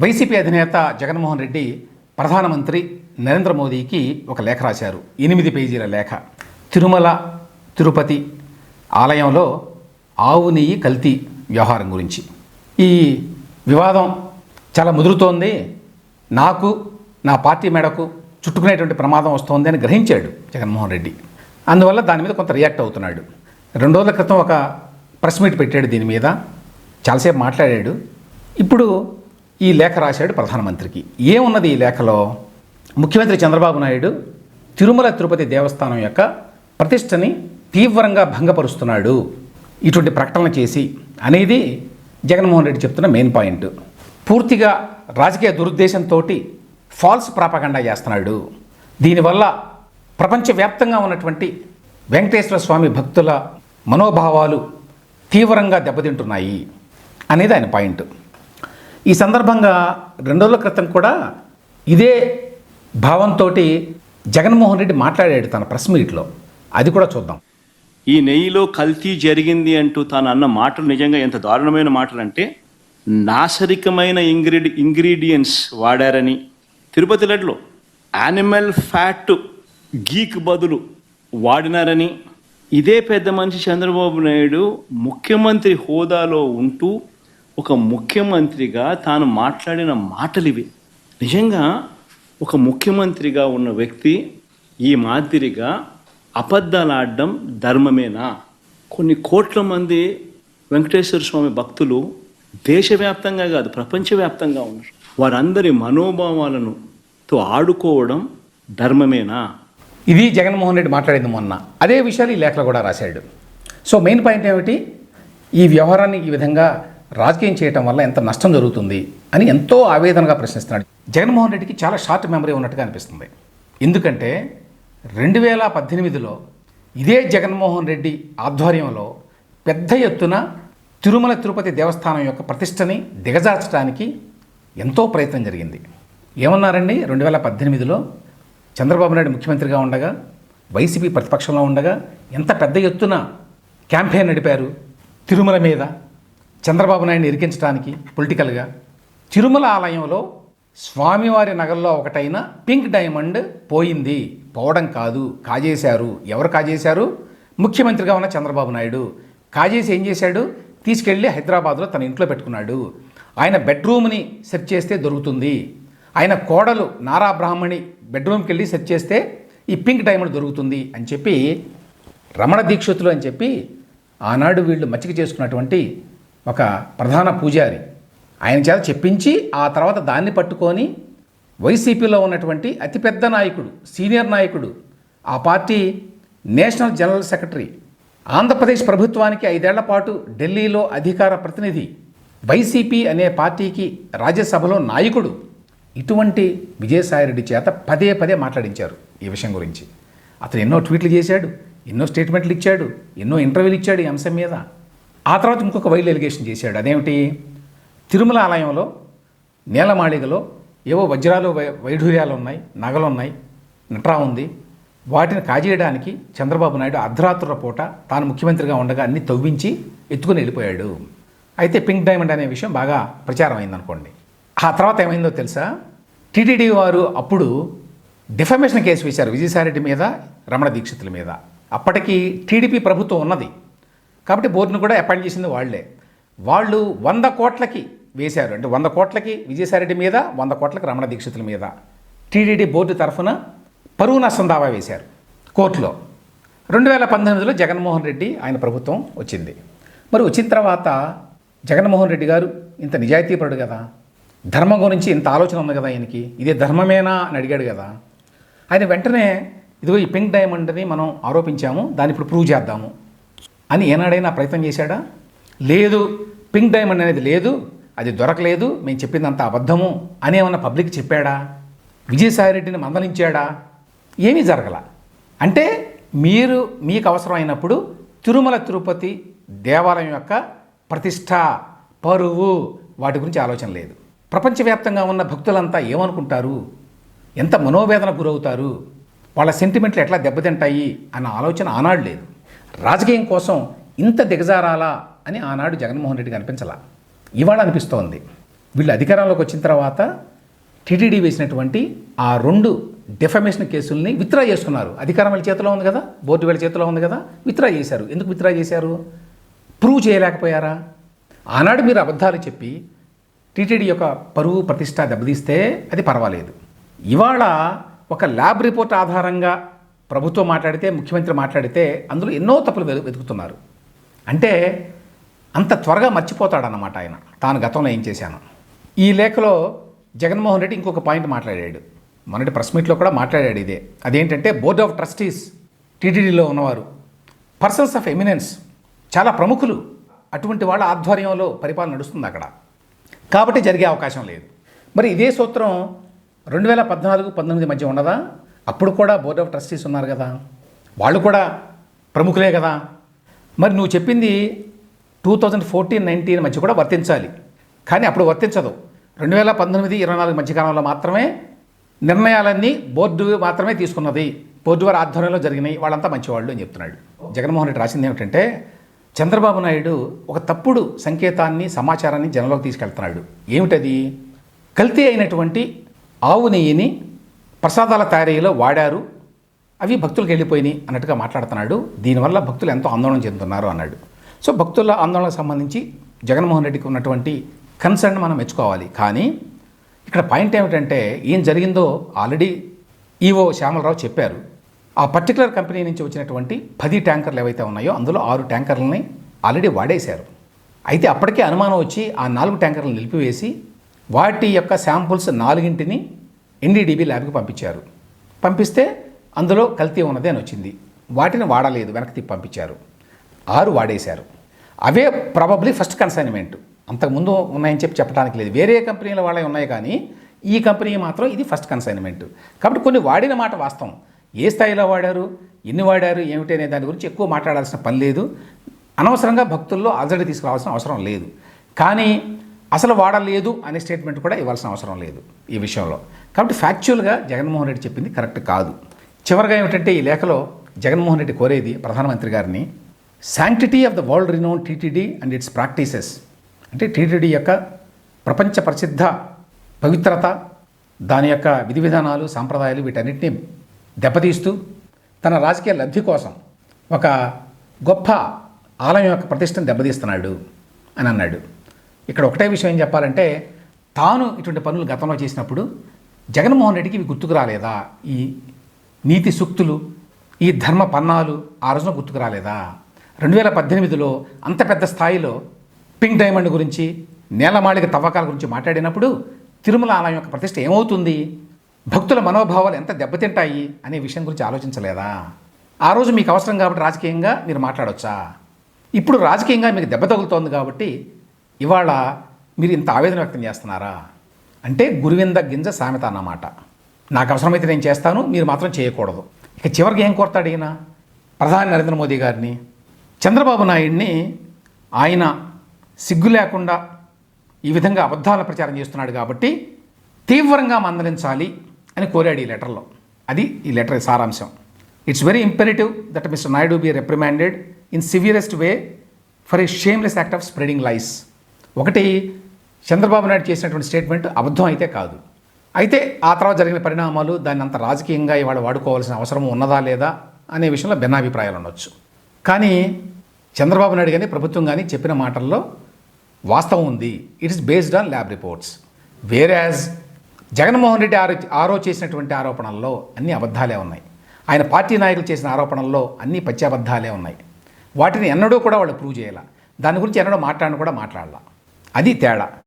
YCP అధినేత జగన్మోహన్ రెడ్డి ప్రధానమంత్రి నరేంద్ర మోదీకి ఒక లేఖ రాశారు. 8 పేజీల లేఖ. తిరుమల తిరుపతి ఆలయంలో ఆవు నెయ్యి కల్తీ వ్యవహారం గురించి. ఈ వివాదం చాలా ముదురుతోంది, నాకు నా పార్టీ మేడకు చుట్టుకునేటువంటి ప్రమాదం వస్తోంది అని గ్రహించాడు జగన్మోహన్ రెడ్డి. అందువల్ల దాని మీద కొంత రియాక్ట్ అవుతున్నాడు. 2 రోజుల క్రితం ఒక ప్రెస్ మీట్ పెట్టాడు, దీని మీద చాలాసేపు మాట్లాడాడు. ఇప్పుడు ఈ లేఖ రాశాడు ప్రధానమంత్రికి. ఏమున్నది ఈ లేఖలో? ముఖ్యమంత్రి చంద్రబాబు నాయుడు తిరుమల తిరుపతి దేవస్థానం యొక్క ప్రతిష్టని తీవ్రంగా భంగపరుస్తున్నాడు ఇటువంటి ప్రకటన చేసి అనేది జగన్మోహన్ రెడ్డి చెప్తున్న మెయిన్ పాయింట్. పూర్తిగా రాజకీయ దురుద్దేశంతో ఫాల్స్ ప్రాపగండా చేస్తున్నాడు. దీనివల్ల ప్రపంచవ్యాప్తంగా ఉన్నటువంటి వెంకటేశ్వర స్వామి భక్తుల మనోభావాలు తీవ్రంగా దెబ్బతింటున్నాయి అనేది ఆయన పాయింట్. ఈ సందర్భంగా 2 రోజుల క్రితం కూడా ఇదే భావంతో జగన్మోహన్ రెడ్డి మాట్లాడాడు తన ప్రెస్ మీట్లో. అది కూడా చూద్దాం. ఈ నెయ్యిలో కల్తీ జరిగింది అంటూ తాను అన్న మాటలు నిజంగా ఎంత దారుణమైన మాటలు అంటే, నాశరికమైన ఇంగ్రీడియంట్స్ వాడారని, తిరుపతి లడ్డులో యానిమల్ ఫ్యాట్ గీక్ బదులు వాడినారని, ఇదే పెద్ద మనిషి చంద్రబాబు నాయుడు ముఖ్యమంత్రి హోదాలో ఉంటూ ఒక ముఖ్యమంత్రిగా తాను మాట్లాడిన మాటలు ఇవి. నిజంగా ఒక ముఖ్యమంత్రిగా ఉన్న వ్యక్తి ఈ మాదిరిగా అబద్ధాలు ఆడడం ధర్మమేనా? కొన్ని కోట్ల మంది వెంకటేశ్వర స్వామి భక్తులు దేశవ్యాప్తంగా కాదు ప్రపంచవ్యాప్తంగా ఉన్నారు. వారందరి మనోభావాలను ఆడుకోవడం ధర్మమేనా? ఇది జగన్మోహన్ రెడ్డి మాట్లాడింది మొన్న. అదే విషయాలు ఈ లేఖలో కూడా రాశాడు. సో మెయిన్ పాయింట్ ఏమిటి? ఈ వ్యవహారాన్ని ఈ విధంగా రాజకీయం చేయటం వల్ల ఎంత నష్టం జరుగుతుంది అని ఎంతో ఆవేదనగా ప్రశ్నిస్తున్నాడు. జగన్మోహన్ రెడ్డికి చాలా షార్ట్ మెమరీ ఉన్నట్టుగా అనిపిస్తుంది. ఎందుకంటే 2018లో ఇదే జగన్మోహన్ రెడ్డి ఆధ్వర్యంలో పెద్ద ఎత్తున తిరుమల తిరుపతి దేవస్థానం యొక్క ప్రతిష్టని దిగజార్చడానికి ఎంతో ప్రయత్నం జరిగింది. ఏమన్నారండి? 2018లో చంద్రబాబు నాయుడు ముఖ్యమంత్రిగా ఉండగా, వైసీపీ ప్రతిపక్షంలో ఉండగా ఎంత పెద్ద ఎత్తున క్యాంపెయిన్ నడిపారు తిరుమల మీద చంద్రబాబు నాయుడిని ఇరికించడానికి పొలిటికల్గా. తిరుమల ఆలయంలో స్వామివారి నగల్లో ఒకటైన పింక్ డైమండ్ పోయింది. పోవడం కాదు, కాజేశారు. ఎవరు కాజేశారు? ముఖ్యమంత్రిగా ఉన్న చంద్రబాబు నాయుడు. కాజేసి ఏం చేశాడు? తీసుకెళ్ళి హైదరాబాద్లో తన ఇంట్లో పెట్టుకున్నాడు. ఆయన బెడ్రూమ్ని సెర్చ్ చేస్తే దొరుకుతుంది. ఆయన కోడలు నారా బ్రాహ్మణి బెడ్రూమ్కి వెళ్ళి సెర్చ్ చేస్తే ఈ పింక్ డైమండ్ దొరుకుతుంది అని చెప్పి రమణ దీక్షితులు అని చెప్పి ఆనాడు వీళ్ళు మచ్చిక చేసుకున్నటువంటి ఒక ప్రధాన పూజారి ఆయన చేత చెప్పించి ఆ తర్వాత దాన్ని పట్టుకొని వైసీపీలో ఉన్నటువంటి అతిపెద్ద నాయకుడు, సీనియర్ నాయకుడు, ఆ party national general secretary, Andhra Pradesh ప్రభుత్వానికి 5 ఏళ్ల పాటు ఢిల్లీలో అధికార ప్రతినిధి, వైసీపీ అనే పార్టీకి రాజ్యసభలో నాయకుడు, ఇటువంటి విజయసాయిరెడ్డి చేత పదే పదే మాట్లాడించారు ఈ విషయం గురించి. అతను ఎన్నో ట్వీట్లు చేశాడు, ఎన్నో స్టేట్మెంట్లు ఇచ్చాడు, ఎన్నో ఇంటర్వ్యూలు ఇచ్చాడు ఈ అంశం మీద. ఆ తర్వాత ఇంకొక వైల్డ్ ఎలిగేషన్ చేశాడు. అదేమిటి? తిరుమల ఆలయంలో నీలమాళిగలో ఏవో వజ్రాలు వైఢూర్యాలు ఉన్నాయి, నగలు ఉన్నాయి, నట్రా ఉంది. వాటిని కాజేయడానికి చంద్రబాబు నాయుడు అర్ధరాత్రుల పూట తాను ముఖ్యమంత్రిగా ఉండగా అన్ని తవ్వించి ఎత్తుకుని వెళ్ళిపోయాడు. అయితే పింక్ డైమండ్ అనే విషయం బాగా ప్రచారం అయిందనుకోండి. ఆ తర్వాత ఏమైందో తెలుసా? టీటీడీ వారు అప్పుడు డిఫమేషన్ కేసు వేశారు విజయసాయిరెడ్డి మీద, రమణ దీక్షితుల మీద. అప్పటికి టీడీపీ ప్రభుత్వం ఉన్నది కాబట్టి బోర్డును కూడా అపాయింట్ చేసింది వాళ్లే. వాళ్ళు 100 కోట్లకి వేశారు. అంటే 100 కోట్లకి విజయసాయిరెడ్డి మీద, 100 కోట్లకి రమణ దీక్షితుల మీద టీటీడీ బోర్డు తరఫున పరువు నష్టం దావా వేశారు కోర్టులో. 2019లో జగన్మోహన్ రెడ్డి ఆయన ప్రభుత్వం వచ్చింది. మరి వచ్చిన తర్వాత జగన్మోహన్ రెడ్డి గారు ఇంత నిజాయితీపరుడు కదా, ధర్మం గురించి ఇంత ఆలోచన ఉంది కదా ఆయనకి, ఇదే ధర్మమేనా అని అడిగాడు కదా. ఆయన వెంటనే ఇదిగో ఈ పింక్ డైమండ్ని మనం ఆరోపించాము, దాన్ని ఇప్పుడు ప్రూవ్ చేద్దాము అని ఏనాడైనా ప్రయత్నం చేశాడా? లేదు. పింక్ డైమండ్ అనేది లేదు, అది దొరకలేదు, మేము చెప్పిందంత అబద్ధము అని ఏమన్నా పబ్లిక్ చెప్పాడా? విజయసాయిరెడ్డిని మందలించాడా? ఏమీ జరగల. అంటే మీకు అవసరమైనప్పుడు తిరుమల తిరుపతి దేవాలయం యొక్క ప్రతిష్ట, పరువు, వాటి గురించి ఆలోచన లేదు. ప్రపంచవ్యాప్తంగా ఉన్న భక్తులంతా ఏమనుకుంటారు, ఎంత మనోవేదన గురవుతారు, వాళ్ళ సెంటిమెంట్లు ఎట్లా దెబ్బతింటాయి అన్న ఆలోచన ఆనాడు లేదు. రాజకీయం కోసం ఇంత దిగజారాలా అని ఆనాడు జగన్మోహన్ రెడ్డికి అనిపించాల. ఇవాళ అనిపిస్తోంది. వీళ్ళు అధికారంలోకి వచ్చిన తర్వాత టీటీడీ వేసినటువంటి ఆ 2 డిఫమేషన్ కేసుల్ని విత్డ్రా చేసుకున్నారు. అధికారం వీళ్ళ చేతిలో ఉంది కదా, బోర్డు వీళ్ళ చేతిలో ఉంది కదా, విత్డ్రా చేశారు. ఎందుకు విత్డ్రా చేశారు? ప్రూవ్ చేయలేకపోయారా? ఆనాడు మీరు అబద్ధాలు చెప్పి టీటీడీ యొక్క పరువు ప్రతిష్ట దెబ్బతీస్తే అది పర్వాలేదు. ఇవాళ ఒక ల్యాబ్ రిపోర్ట్ ఆధారంగా ప్రభుత్వం మాట్లాడితే, ముఖ్యమంత్రి మాట్లాడితే అందులో ఎన్నో తప్పులు వెతుకుతున్నారు. అంటే అంత త్వరగా మర్చిపోతాడన్నమాట ఆయన తాను గతంలో ఏం చేశాను. ఈ లేఖలో జగన్మోహన్ రెడ్డి ఇంకొక పాయింట్ మాట్లాడాడు. మొన్నటి ప్రెస్ మీట్లో కూడా మాట్లాడాడు ఇదే. అదేంటంటే బోర్డ్ ఆఫ్ ట్రస్టీస్ టీటీడీలో ఉన్నవారు పర్సన్స్ ఆఫ్ ఎమినెన్స్, చాలా ప్రముఖులు, అటువంటి వాళ్ళ ఆధ్వర్యంలో పరిపాలన నడుస్తుంది అక్కడ, కాబట్టి జరిగే అవకాశం లేదు. మరి ఇదే సూత్రం 2014-19 మధ్య ఉండదా? అప్పుడు కూడా బోర్డ్ ఆఫ్ ట్రస్టీస్ ఉన్నారు కదా, వాళ్ళు కూడా ప్రముఖులే కదా. మరి నువ్వు చెప్పింది 2014-19 మధ్య కూడా వర్తించాలి, కానీ అప్పుడు వర్తించదు. 2019-24 మధ్యకాలంలో మాత్రమే నిర్ణయాలన్నీ బోర్డు మాత్రమే తీసుకున్నది, బోర్డు వారి ఆధ్వర్యంలో జరిగినాయి, వాళ్ళంతా మంచివాళ్ళు అని చెప్తున్నాడు. జగన్మోహన్ రెడ్డి రాసింది ఏమిటంటే చంద్రబాబు నాయుడు ఒక తప్పుడు సంకేతాన్ని, సమాచారాన్ని జనంలోకి తీసుకెళ్తున్నాడు. ఏమిటది? కల్తీ అయినటువంటి ఆవు నెయ్యిని ప్రసాదాల తయారీలో వాడారు, అవి భక్తులకు వెళ్ళిపోయినాయి అన్నట్టుగా మాట్లాడుతున్నాడు. దీనివల్ల భక్తులు ఎంతో ఆందోళన చెందుతున్నారు అన్నాడు. సో భక్తుల ఆందోళనకు సంబంధించి జగన్మోహన్ రెడ్డికి ఉన్నటువంటి కన్సర్న్ మనం మెచ్చుకోవాలి. కానీ ఇక్కడ పాయింట్ ఏమిటంటే ఏం జరిగిందో ఆల్రెడీ ఈవో శ్యామలరావు చెప్పారు. ఆ పర్టికులర్ కంపెనీ నుంచి వచ్చినటువంటి 10 ట్యాంకర్లు ఏవైతే ఉన్నాయో అందులో 6 ట్యాంకర్లని ఆల్రెడీ వాడేశారు. అయితే అప్పటికే అనుమానం వచ్చి ఆ 4 ట్యాంకర్లను నిలిపివేసి వాటి యొక్క శాంపుల్స్ 4ని ఎన్డీడీబీ ల్యాబ్కి పంపించారు. పంపిస్తే అందులో కల్తీ ఉన్నది అని వచ్చింది. వాటిని వాడలేదు, వెనక్కి తిప్పి పంపించారు. 6 వాడేశారు. అవే ప్రాబబ్లీ ఫస్ట్ కన్సైన్మెంట్, అంతకుముందు ఉన్నాయని చెప్పడానికి లేదు. వేరే కంపెనీల వాళ్ళే ఉన్నాయి, కానీ ఈ కంపెనీ మాత్రం ఇది ఫస్ట్ కన్సైన్మెంట్. కాబట్టి కొన్ని వాడిన మాట వాస్తవం. ఏ స్థాయిలో వాడారు, ఎన్ని వాడారు, ఏమిటి అనే దాని గురించి ఎక్కువ మాట్లాడాల్సిన పని లేదు. అనవసరంగా భక్తుల్లో అలజడి తీసుకురావాల్సిన అవసరం లేదు. కానీ అసలు వాడలేదు అనే స్టేట్మెంట్ కూడా ఇవ్వాల్సిన అవసరం లేదు ఈ విషయంలో. కాబట్టి ఫ్యాక్చువల్గా జగన్మోహన్ రెడ్డి చెప్పింది కరెక్ట్ కాదు. చివరిగా ఏమిటంటే ఈ లేఖలో జగన్మోహన్ రెడ్డి కోరేది ప్రధానమంత్రి గారిని, sanctity of the world renown TTD and it's practices, అంటే టీటీడీ యొక్క ప్రపంచ ప్రసిద్ధ పవిత్రత, దాని యొక్క విధి విధానాలు, సాంప్రదాయాలు, వీటన్నిటిని దెబ్బతీస్తూ తన రాజకీయ లబ్ధి కోసం ఒక గొప్ప ఆలయం యొక్క ప్రతిష్టను దెబ్బతీస్తున్నాడు అని అన్నాడు. ఇక్కడ ఒకటే విషయం ఏం చెప్పాలంటే, తాను ఇటువంటి పనులు గతంలో చేసినప్పుడు జగన్మోహన్ రెడ్డికి ఇవి గుర్తుకు రాలేదా? ఈ నీతి సూక్తులు, ఈ ధర్మ పన్నాలు ఆ రోజున గుర్తుకు రాలేదా? 2018లో అంత పెద్ద స్థాయిలో పింక్ డైమండ్ గురించి, నేలమాళిక తవ్వకాల గురించి మాట్లాడినప్పుడు తిరుమల ఆలయం యొక్క ప్రతిష్ట ఏమవుతుంది, భక్తుల మనోభావాలు ఎంత దెబ్బతింటాయి అనే విషయం గురించి ఆలోచించలేదా? ఆ రోజు మీకు అవసరం కాబట్టి రాజకీయంగా మీరు మాట్లాడొచ్చా? ఇప్పుడు రాజకీయంగా మీకు దెబ్బ తగులుతోంది కాబట్టి ఇవాళ మీరు ఇంత ఆవేదన వ్యక్తం చేస్తున్నారా? అంటే గురువింద గింజ సామెత అన్నమాట. నాకు అవసరమైతే నేను చేస్తాను, మీరు మాత్రం చేయకూడదు. ఇక చివరికి ఏం కోరుతాడు ఈయన? ప్రధాని నరేంద్ర మోదీ గారిని, చంద్రబాబు నాయుడిని ఆయన సిగ్గు లేకుండా ఈ విధంగా అబద్ధాల ప్రచారం చేస్తున్నాడు కాబట్టి తీవ్రంగా మందలించాలి అని కోరాడు ఈ లెటర్లో. అది ఈ లెటర్ సారాంశం. It's very imperative that Mr Naidu be reprimanded in severest way for a shameless act of spreading lies. ఒకటి, చంద్రబాబు నాయుడు చేసినటువంటి స్టేట్మెంట్ అబద్ధం అయితే కాదు, అయితే ఆ తర్వాత జరిగిన పరిణామాలు దాన్ని అంత రాజకీయంగా ఇవాళ వాడుకోవాల్సిన అవసరం ఉన్నదా లేదా అనే విషయంలో భిన్నాభిప్రాయాలు ఉండొచ్చు. కానీ చంద్రబాబు నాయుడు కానీ ప్రభుత్వం కానీ చెప్పిన మాటల్లో వాస్తవం ఉంది. It's based on lab reports. Whereas Jaganmohan Reddy ఆరోజు చేసినటువంటి ఆరోపణల్లో అన్ని అబద్ధాలే ఉన్నాయి. ఆయన పార్టీ నాయకులు చేసిన ఆరోపణల్లో అన్ని పచ్చాబద్ధాలే ఉన్నాయి. వాటిని ఎన్నడూ కూడా వాళ్ళు ప్రూవ్ చేయాల, దాని గురించి ఎన్నడూ మాట్లాడను కూడా మాట్లాడాల. అది తేడా.